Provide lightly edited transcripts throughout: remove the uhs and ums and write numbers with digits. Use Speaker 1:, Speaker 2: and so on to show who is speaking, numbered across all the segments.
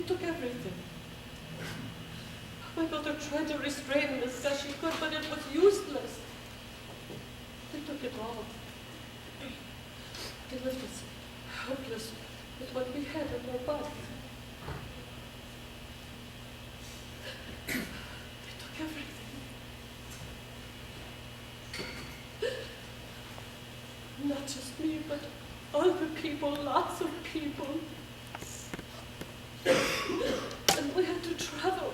Speaker 1: They took everything. My mother tried to restrain them as best she could, but it was useless. They took it all. They left us helpless with what we had in our bodies. They took everything. Not just me, but other people, lots of people. And we had to travel.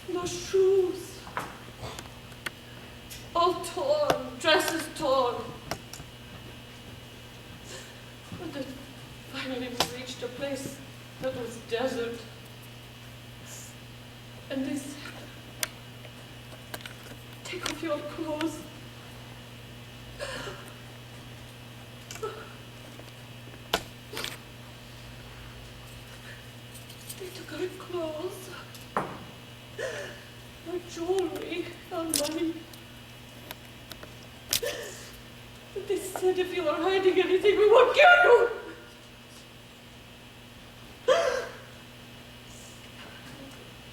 Speaker 1: No shoes. All torn, dresses torn. But then finally we reached a place that was desert. And they said, take off your clothes. They took our clothes, our jewelry, our money. But they said if you are hiding anything, we won't kill you.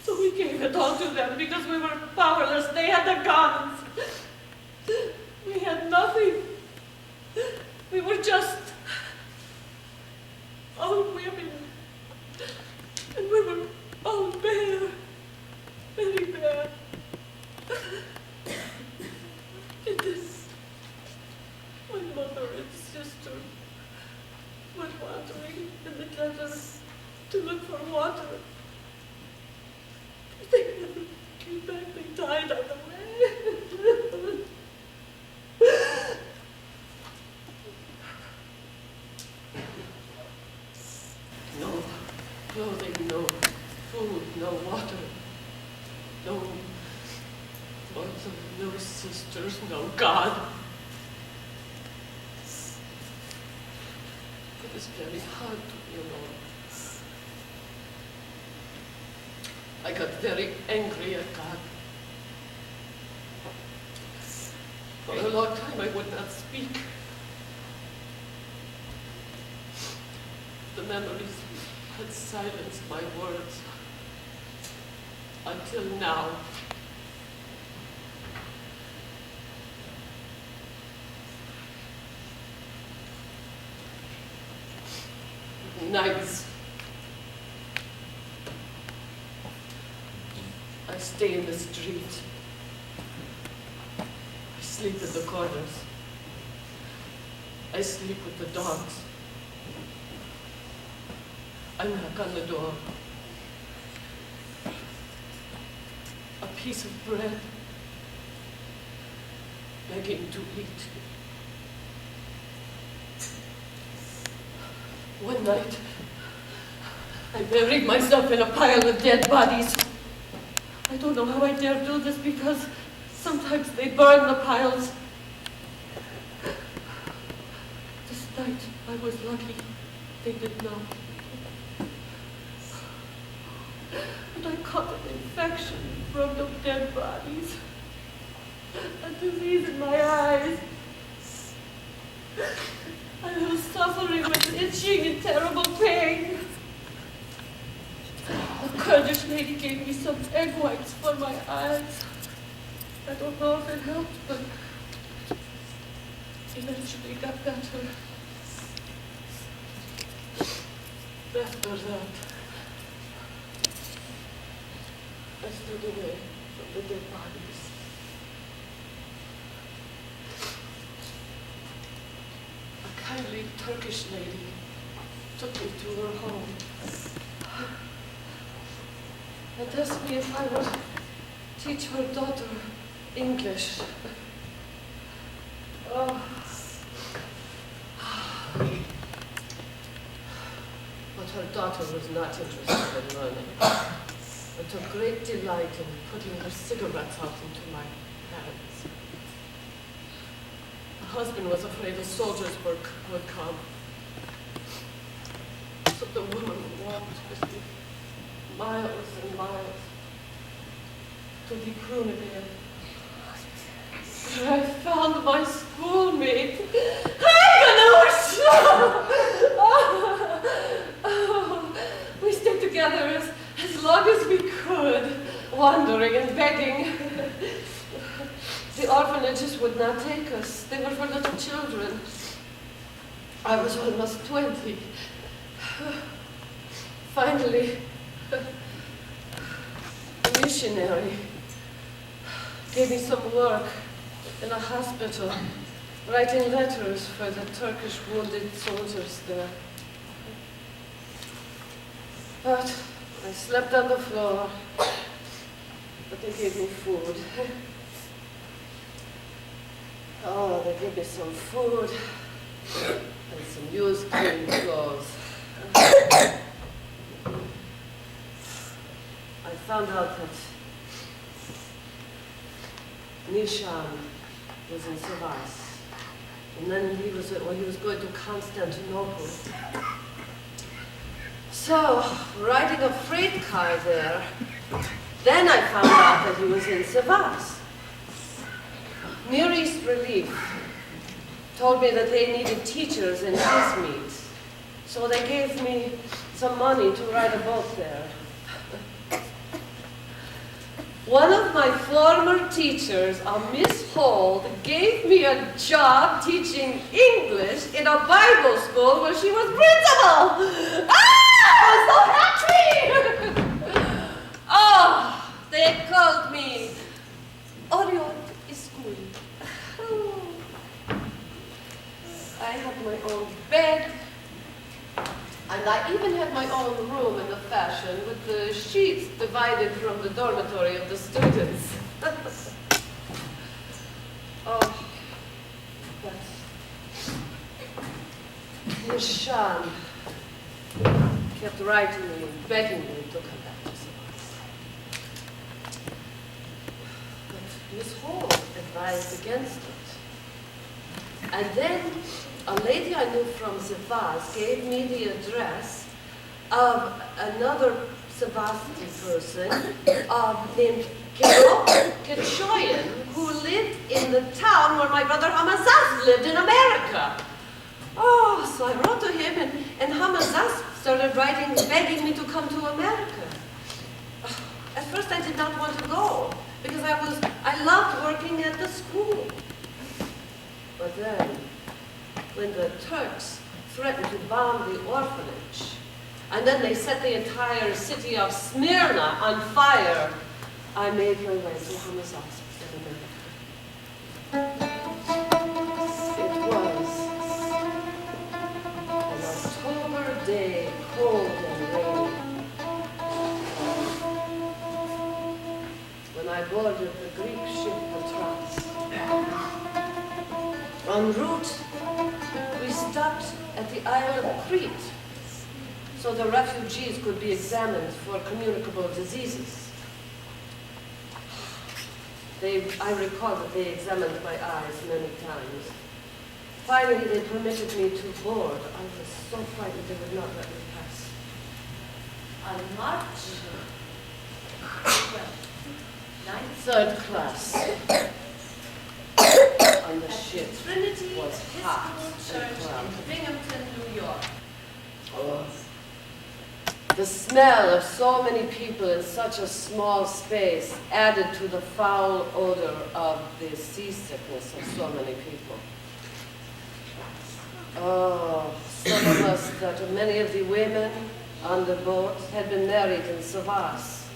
Speaker 1: So we gave it all to them because we were powerless. They had the guns. We had nothing. We were just all women. And we were all bare, very bare. And this, my mother and sister went wandering in the desert to look for water. They never came back, they died on the way. No clothing, no food, no water, no mother, no sisters, no God. It is very hard to be alone. I got very angry at God. For a long time I would not speak. The memories had silenced my words until now. Nights, I stay in the street. I sleep in the corners. I sleep with the dogs. I knock on the door. A piece of bread, begging to eat. One night, I buried myself in a pile of dead bodies. I don't know how I dare do this because sometimes they burn the piles. This night, I was lucky. They did not. But I caught an infection from the dead bodies. A disease in my eyes. I was suffering with itching and terrible pain. The Kurdish lady gave me some egg whites for my eyes. I don't know if it helped, but eventually got better. After that, I stood away from the dead bodies. A kindly Turkish lady took me to her home and asked me if I would teach her daughter English. Oh. But her daughter was not interested in learning, but took great delight in putting her cigarettes out into my hands. Her husband was afraid the soldiers would come. So the woman walked with me miles and miles to the Kroonegade. Where I found my schoolmate. We stayed together long as we could, wandering and begging. The orphanages would not take us. They were for little children. I was almost 20. Finally, a missionary gave me some work in a hospital, writing letters for the Turkish wounded soldiers there. But I slept on the floor, but they gave me food. Oh, they gave me some food and some used clean clothes. I found out that Nishan was in Sivas, and then he was going to Constantinople. So, riding a freight car there, then I found out that he was in Sivas. Near East Relief told me that they needed teachers in Izmit, so they gave me some money to ride a boat there. One of my former teachers, a Miss Holt, gave me a job teaching English in a Bible school where she was principal. Ah, I was so happy! Oh, they called me Orion School. I had my own bed, and I even had my own room in the fashion with the sheets divided from the dormitory of the students. Oh, but Miss Shan kept writing me and begging me to come back to Sivas. But Miss Holt advised against it. And then a lady I knew from Sivas gave me the address of another Sevasti person named Kechoyan, who lived in the town where my brother Hamazaz lived in America. Oh, so I wrote to him, and Hamazaz started writing, begging me to come to America. At first I did not want to go, because I loved working at the school. But then, when the Turks threatened to bomb the orphanage, and then they set the entire city of Smyrna on fire, I made my way to Hamazaz in America. It was an October day, cold and rainy, when I boarded the Greek ship Patras. En route, we stopped at the island of Crete, so the refugees could be examined for communicable diseases. I recall that they examined my eyes many times. Finally, they permitted me to board. I was so frightened they would not let me pass. On March 12th, 3rd class. On the ship
Speaker 2: Trinity
Speaker 1: was hot
Speaker 2: Episcopal
Speaker 1: and
Speaker 2: Church
Speaker 1: cloudy.
Speaker 2: in Binghamton, New York.
Speaker 1: Oh. The smell of so many people in such a small space added to the foul odor of the seasickness of so many people. Oh, some of us, many of the women on the boat had been married in Sivas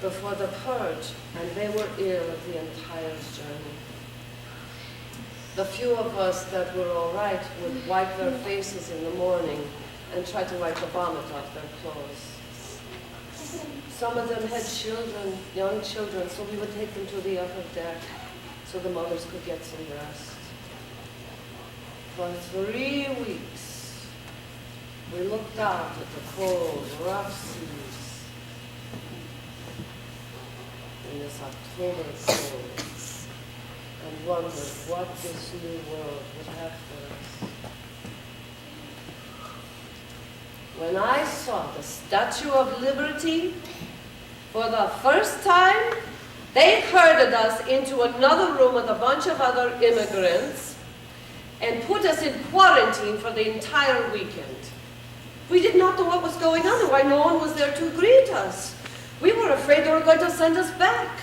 Speaker 1: before the purge, and they were ill the entire journey. The few of us that were all right would wipe their faces in the morning and try to wipe the vomit off their clothes. Some of them had children, young children, so we would take them to the upper deck so the mothers could get some rest. For 3 weeks, we looked out at the cold, rough seas in this October cold and wondered what this new world would have for us. When I saw the Statue of Liberty for the first time, they herded us into another room with a bunch of other immigrants and put us in quarantine for the entire weekend. We did not know what was going on and why no one was there to greet us. We were afraid they were going to send us back.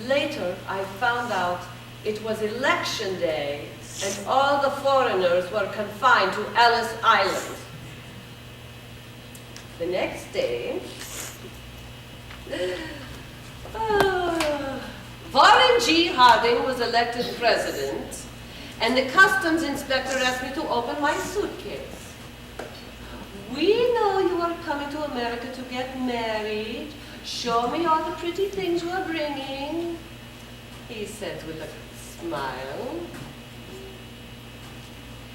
Speaker 1: Later, I found out it was election day and all the foreigners were confined to Ellis Island. The next day, Warren G. Harding was elected president, and the customs inspector asked me to open my suitcase. We know you are coming to America to get married. Show me all the pretty things you are bringing, he said with a smile.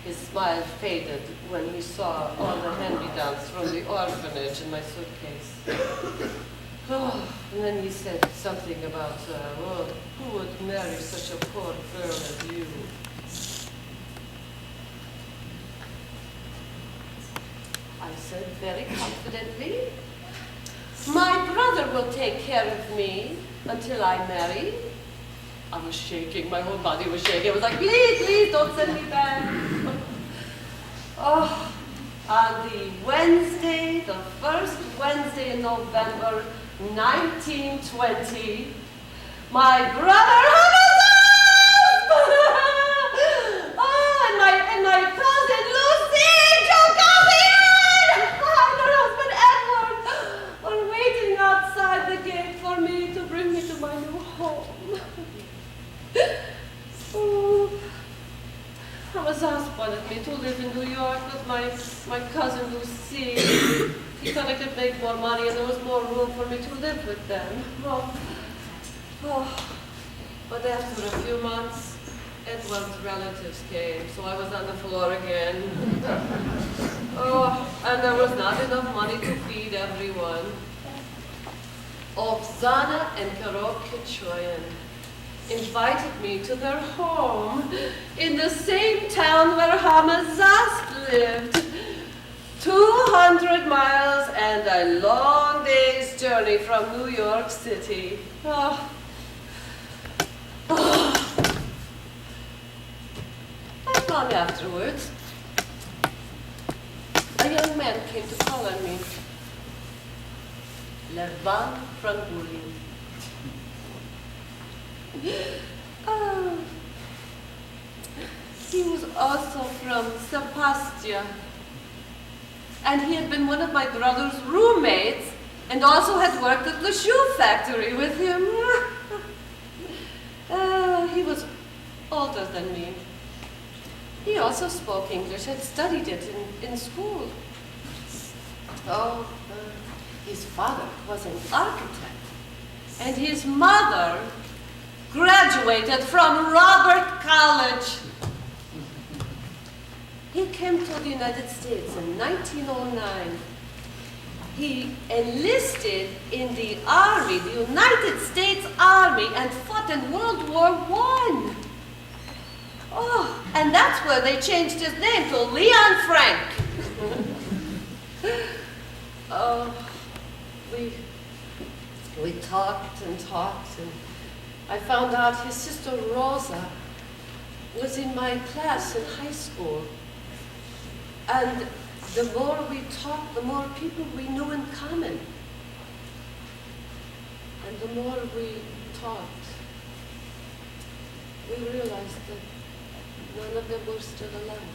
Speaker 1: His smile faded when he saw all the hand-me-downs from the orphanage in my suitcase. Oh, and then he said something about, who would marry such a poor girl as you? I said very confidently, my brother will take care of me until I marry. I was shaking, my whole body was shaking. I was like, please, please, don't send me back. Oh, on the Wednesday, the first Wednesday in November, 1920, my brother had us up! Oh, and my cousin Lucy, Joe Coffin, and her husband Edward were waiting outside the gate for me to bring me to my new home. Oh, Ramazas wanted me to live in New York with my cousin Lucy. He thought I could make more money and there was more room for me to live with them. But after a few months, Edward's relatives came, so I was on the floor again. And there was not enough money to feed everyone. Oksana and Karol Kichoyan invited me to their home in the same town where Hamazas lived. 200 miles and a long day's journey from New York City. Not long afterwards, a young man came to call on me. Levan Frangulin. He was also from SEPASTIA, and he had been one of my brother's roommates and also had worked at the shoe factory with him. He was older than me. He also spoke English, had studied it in school. His father was an architect, and his mother graduated from Robert College. He came to the United States in 1909. He enlisted in the Army, the United States Army, and fought in World War I. And that's where they changed his name to Leon Frank. We talked and talked, and I found out his sister Rosa was in my class in high school. And the more we talked, the more people we knew in common. And the more we talked, we realized that none of them were still alive.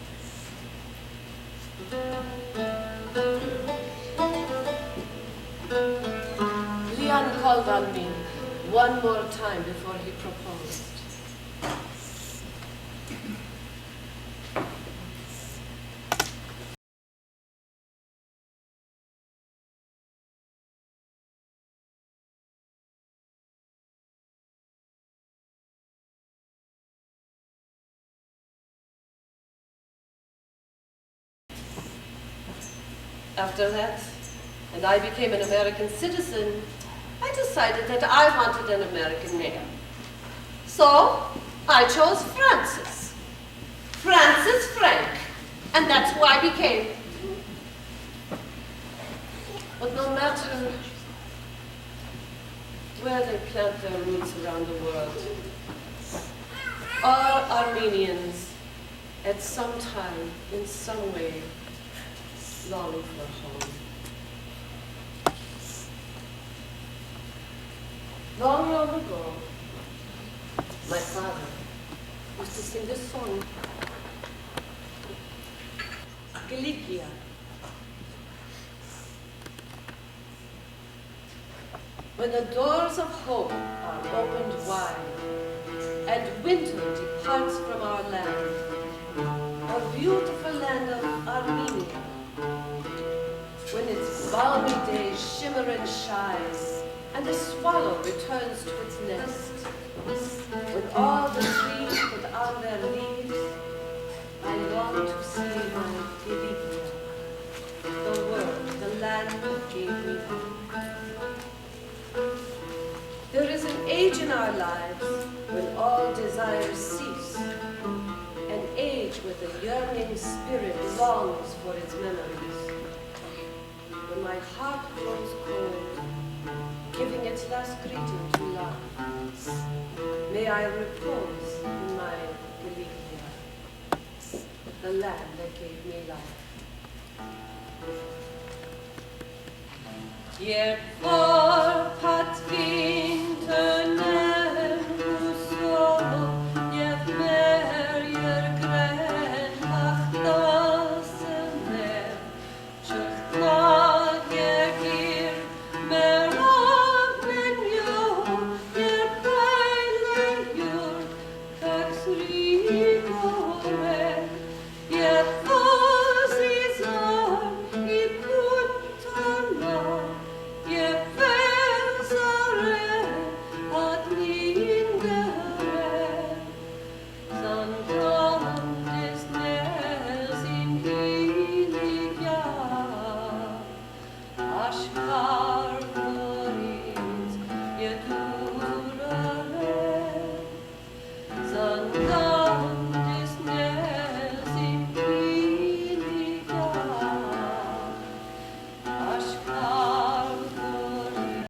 Speaker 1: Leon called on me one more time before he proposed. After that, and I became an American citizen, I decided that I wanted an American name. So I chose Francis. Francis Frank. And that's who I became. But no matter where they plant their roots around the world, all Armenians at some time, in some way, long for home. long ago, my father used to sing this song, Galicia. When the doors of hope are opened wide, and winter departs from our land, our beautiful land of Armenia, when its balmy days shimmer and shine, and the swallow returns to its nest, when all the trees put on their leaves, I long to see my Galicia, the world, the land that gave me life. There is an age in our lives when all desires cease, an age where the yearning spirit longs for its memories. When my heart grows cold, giving its last greeting to love, may I repose in my Galicia, the land that gave me life. Yet for pat vintern husolo, yet merjer gren achtasemer, chuklag gir mer agmenjo, yer peiler jur, tax rigore, yet vos is on I puntana, je pensare ad lingere, santantes nes in Galicia, ashkar florins je durare, santantes nes in Galicia, ashkar florins.